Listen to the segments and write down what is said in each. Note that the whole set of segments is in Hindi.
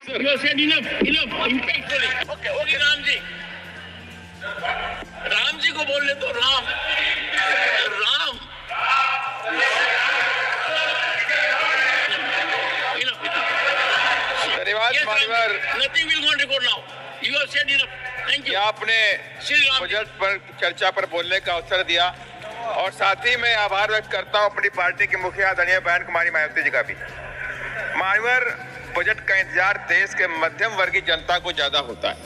You have said enough, impactfully. Okay, Ram ji को बोल ले तो राम धन्यवाद मानवर। Nothing will go on record now. You have said enough. Thank you. आपने बजट पर चर्चा पर बोलने का अवसर दिया और साथ ही मैं आभार व्यक्त करता हूं अपनी पार्टी के मुखिया आदरणीय बहन कुमारी मायावती जी का भी। मानवर, बजट का इंतजार देश के मध्यम वर्गीय जनता को ज्यादा होता है।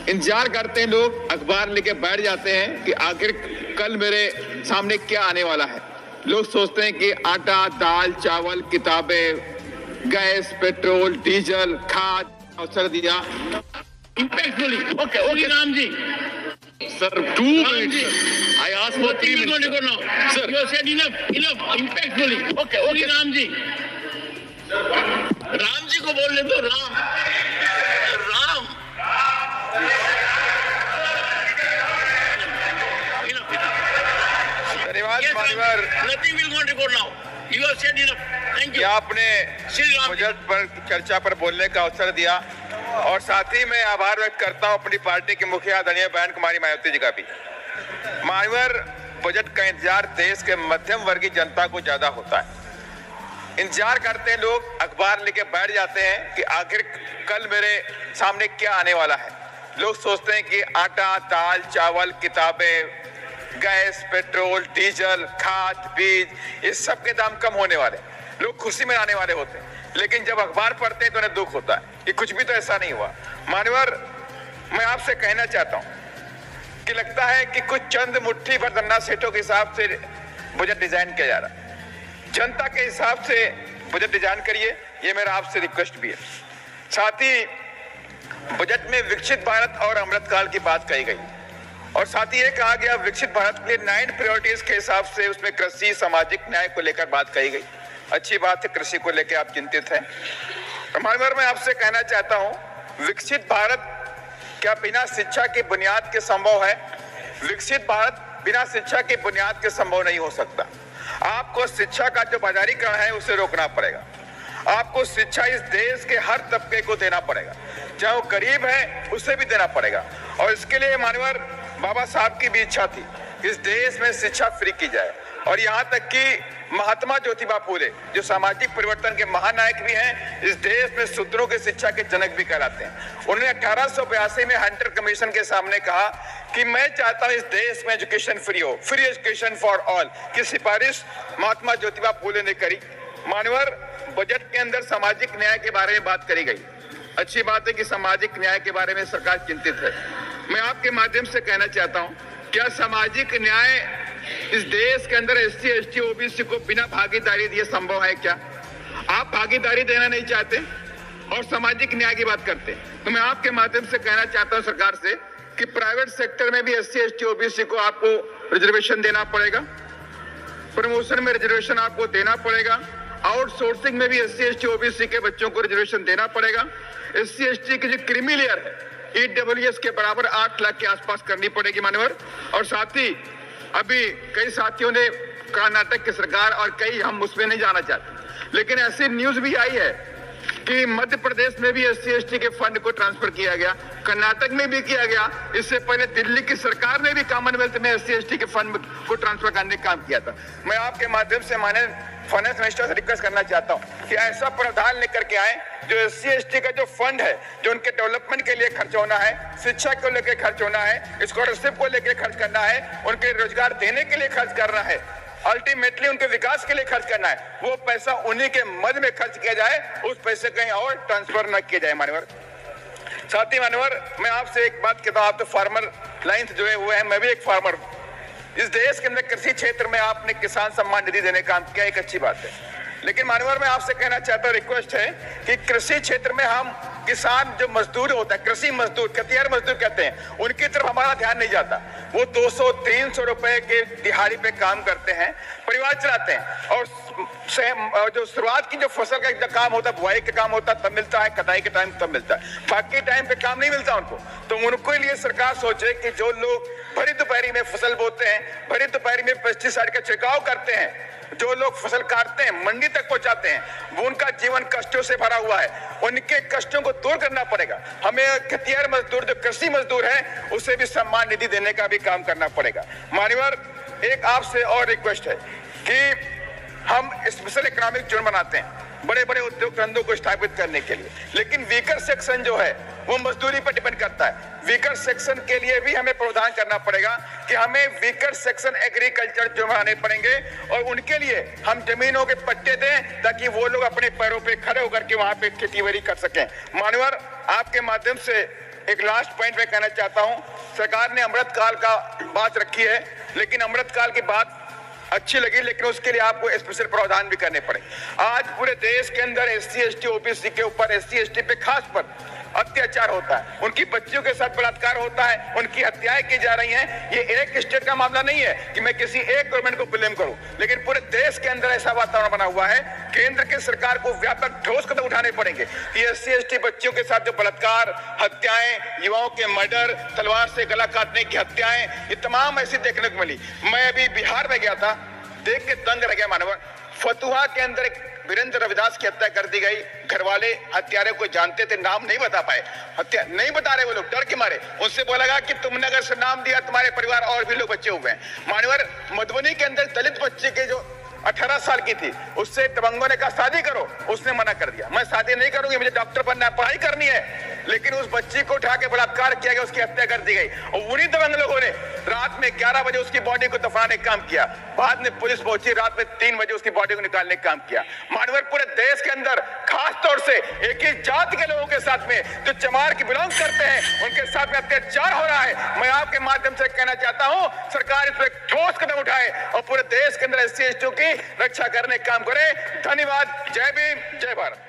इंतजार करते हैं लोग, अखबार लेके बैठ जाते हैं कि आखिर कल मेरे सामने क्या आने वाला है। लोग सोचते हैं कि आटा, दाल, चावल, किताबें, गैस, पेट्रोल, डीजल, खाद अवसर दिया। Okay, Ram ji. Sir, 2 minutes. I asked for 3 minutes. Now. Sir, you have said enough, impactfully. Okay, Ram ji. Ram ji को बोल ले तो राम धन्यवाद मानवर। Nothing will go on record now. You have said enough. Thank you. आपने बजट पर चर्चा पर बोलने का अवसर दिया और साथ ही मैं आभार व्यक्त करता हूं अपनी पार्टी के मुखिया आदरणीय बहन कुमारी मायावती जी का भी। मानवर, बजट का इंतजार देश के मध्यम वर्गीय जनता को ज्यादा होता है। इंतजार करते हैं लोग, अखबार लेके बैठ जाते हैं कि आखिर कल मेरे सामने क्या आने वाला है। लोग सोचते हैं कि आटा, दाल, चावल, किताबें, गैस, पेट्रोल, डीजल, खाद, बीज, इस सब के दाम कम होने वाले, लोग खुशी में आने वाले होते हैं। लेकिन जब अखबार पढ़ते हैं तो उन्हें दुख होता है कि कुछ भी तो ऐसा नहीं हुआ। मानवर, मैं आपसे कहना चाहता हूं कि लगता है कि कुछ चंद मुट्ठी भर धन्ना सेठों के हिसाब से बजट डिजाइन किया जा रहा है। जनता के हिसाब से बजट डिजाइन करिए, ये मेरा आपसे रिक्वेस्ट भी है। साथ ही बजट में विकसित भारत और अमृतकाल की बात कही गई और साथ ही ये कहा गया विकसित भारत के लिए 9 प्रायोरिटीज के हिसाब से उसमें कृषि, सामाजिक न्याय को लेकर बात कही गई। अच्छी बात है, कृषि को लेकर आप चिंतित हैं। मानवर, मैं आपसे कहना चाहता हूं, विकसित भारत क्या बिना शिक्षा की बुनियाद के संभव है? विकसित भारत बिना शिक्षा की बुनियाद के संभव नहीं हो सकता। आपको शिक्षा का जो बाजारीकरण है उसे रोकना पड़ेगा। आपको शिक्षा इस देश के हर तबके को देना पड़ेगा, चाहे वो गरीब है उसे भी देना पड़ेगा। और इसके लिए मानवर, बाबा साहब की भी इच्छा थी इस देश में शिक्षा फ्री की जाए। और यहाँ तक कि महात्मा ज्योतिबा फूले, जो सामाजिक परिवर्तन के महानायक भी हैं, इस देश में शूद्रों के शिक्षा के जनक भी कहलाते हैं। उन्होंने 1882 में हंटर कमीशन के सामने कहा कि मैं चाहता हूं इस देश में एजुकेशन फ्री हो, फ्री एजुकेशन फॉर ऑल की सिफारिश महात्मा ज्योतिबा फूले ने करी। मानवर, बजट के अंदर सामाजिक न्याय के बारे में बात करी गई। अच्छी बात है कि सामाजिक न्याय के बारे में सरकार चिंतित है। मैं आपके माध्यम से कहना चाहता हूं, क्या सामाजिक न्याय इस देश के अंदर SC, ST, OBC को बिना भागीदारी दिए संभव है क्या? आप भागीदारी देना नहीं चाहते और सामाजिक न्याय की बात करते हैं। तो मैं आपके माध्यम से कहना चाहता हूं सरकार से कि प्राइवेट सेक्टर में भी SC, ST, OBC को आपको रिजर्वेशन देना पड़ेगा, प्रमोशन में रिजर्वेशन आपको देना पड़ेगा, आउटसोर्सिंग में भी SC, ST, OBC के बच्चों को रिजर्वेशन देना पड़ेगा। SC, ST की जो क्रीमी लेयर है EWS के बराबर 8 लाख के आसपास करनी पड़ेगी मानवर। और साथ ही अभी कई साथियों ने कर्नाटक की सरकार और कई, हम उसमें नहीं जाना चाहते, लेकिन ऐसी न्यूज भी आई है कि मध्य प्रदेश में भी SC, ST के फंड को ट्रांसफर किया गया, कर्नाटक में भी किया गया। इससे पहले दिल्ली की सरकार ने भी कॉमनवेल्थ में SC, ST के फंड को ट्रांसफर करने का काम किया था। मैं आपके माध्यम से माननीय फाइनेंस मिनिस्टर से रिक्वेस्ट करना चाहता हूं कि ऐसा प्रावधान लेकर के आए जो SC, ST का जो फंड है, जो उनके डेवलपमेंट के लिए खर्च होना है, शिक्षा को लेकर खर्च होना है, स्कॉलरशिप को लेकर खर्च करना है, उनके रोजगार देने के लिए खर्च करना है, अल्टीमेटली उनके विकास के लिए खर्च करना है, वो पैसा उन्हीं के मद में खर्च किया जाए, उस पैसे कहीं और ट्रांसफर न किया जाए मानवर। साथ ही मानवर, मैं आपसे एक बात कहता हूं, आप तो फार्मर लाइन से जुड़े हुए हैं, मैं भी एक फार्मर हूं। इस देश के अंदर कृषि क्षेत्र में आपने किसान सम्मान निधि देने का काम किया, एक अच्छी बात है। लेकिन मानवर, मैं आपसे कहना चाहता हूं, रिक्वेस्ट है कि कृषि क्षेत्र में हम किसान जो मजदूर होता है, कृषि मजदूर, कटियार मजदूर कहते हैं, उनकी तरफ हमारा ध्यान नहीं जाता। वो 200-300 रुपए के दिहाड़ी पे काम करते हैं, परिवार चलाते हैं और जो शुरुआत की जो फसल का काम होता है, बुआई का काम होता है तब मिलता है, कटाई के टाइम तब मिलता है, बाकी टाइम पे काम नहीं मिलता उनको। तो उनको लिए सरकार सोचे कि जो लोग भरी दोपहरी में फसल बोते हैं, भरी दोपहरी में पेस्टिसाइड का छिड़काव करते हैं, जो लोग फसल काटते हैं, मंडी तक पहुंचाते हैं, वो उनका जीवन कष्टों से भरा हुआ है। उनके कष्टों को दूर करना पड़ेगा। हमें खेतिहर मजदूर, जो कृषि मजदूर है, उसे भी सम्मान निधि देने का भी काम करना पड़ेगा। मान्यवर, एक आपसे और रिक्वेस्ट है कि हम स्पेशल इकोनॉमिक जोन बनाते हैं बड़े बड़े उद्योग धंधों को स्थापित करने के लिए, लेकिन वीकर सेक्शन जो है वो मजदूरी पर डिपेंड करता है। वीकर सेक्शन के लिए भी हमें प्रावधान करना पड़ेगा कि हमें वीकर सेक्शन एग्रीकल्चर जो बनाने पड़ेंगे और उनके लिए हम जमीनों के पट्टे दें ताकि वो लोग अपने पैरों पे खड़े होकर के वहां पे खेती बाड़ी कर सकें। मान्यवर, आपके माध्यम से एक लास्ट पॉइंट मैं कहना चाहता हूं। सरकार ने अमृत काल का बात रखी है, लेकिन अमृत काल की बात अच्छी लगी, लेकिन उसके लिए आपको स्पेशल प्रावधान भी करने पड़े। आज पूरे देश के अंदर SC ST OBC के ऊपर, SC ST पे खास पर अत्याचार होता है, उनकी बच्चियों के साथ बलात्कार होता है, उनकी हत्याएं की जा रही हैं। ये एक स्टेट का मामला नहीं है कि मैं किसी एक गवर्नमेंट को ब्लेम करूं, लेकिन पूरे देश के अंदर ऐसा वातावरण बना हुआ है। केंद्र की सरकार को व्यापक ठोस कदम उठाने पड़ेंगे कि SC ST बच्चियों के साथ जो बलात्कार, हत्याएं, युवाओं के मर्डर, तलवार से गला काटने की हत्याएं, ये तमाम ऐसी देखने को मिली। मैं अभी बिहार में गया था, देख के दंग रह गया। मानवर, फतुहा के अंदर एक वीरेंद्र रविदास की हत्या कर दी गई। घर वाले हत्यारे को जानते थे, नाम नहीं बता पाए, हत्या नहीं बता रहे वो लोग डर के मारे। उनसे बोला गया कि तुमने अगर से नाम दिया, तुम्हारे परिवार और भी लोग बच्चे हुए हैं। मानवर, मधुबनी के अंदर दलित बच्चे के जो 18 साल की थी, उससे दबंगों ने कहा शादी करो, उसने मना कर दिया। मैं शादी नहीं करूंगी, मुझे डॉक्टर बनना है, पढ़ाई करनी है। लेकिन उस बच्ची को उठा के बलात्कार किया गया, उसकी हत्या कर दी गई और उन्हीं दबंग लोगों ने रात में 11 बजे उसकी बॉडी को दफनाने का काम किया। बाद में पुलिस पहुंची, रात में 3 बजे उसकी बॉडी को निकालने का काम किया। मानवर, पूरे देश के अंदर खास तौर से एक ही जाति के लोगों के साथ में जो चमार की बिलोंग करते हैं, उनके साथ में अत्याचार हो रहा है। मैं आपके माध्यम से कहना चाहता हूं, सरकार इस पर ठोस कदम उठाए और पूरे देश के अंदर SC ST की रक्षा करने का काम करे। धन्यवाद। जय भीम, जय भारत।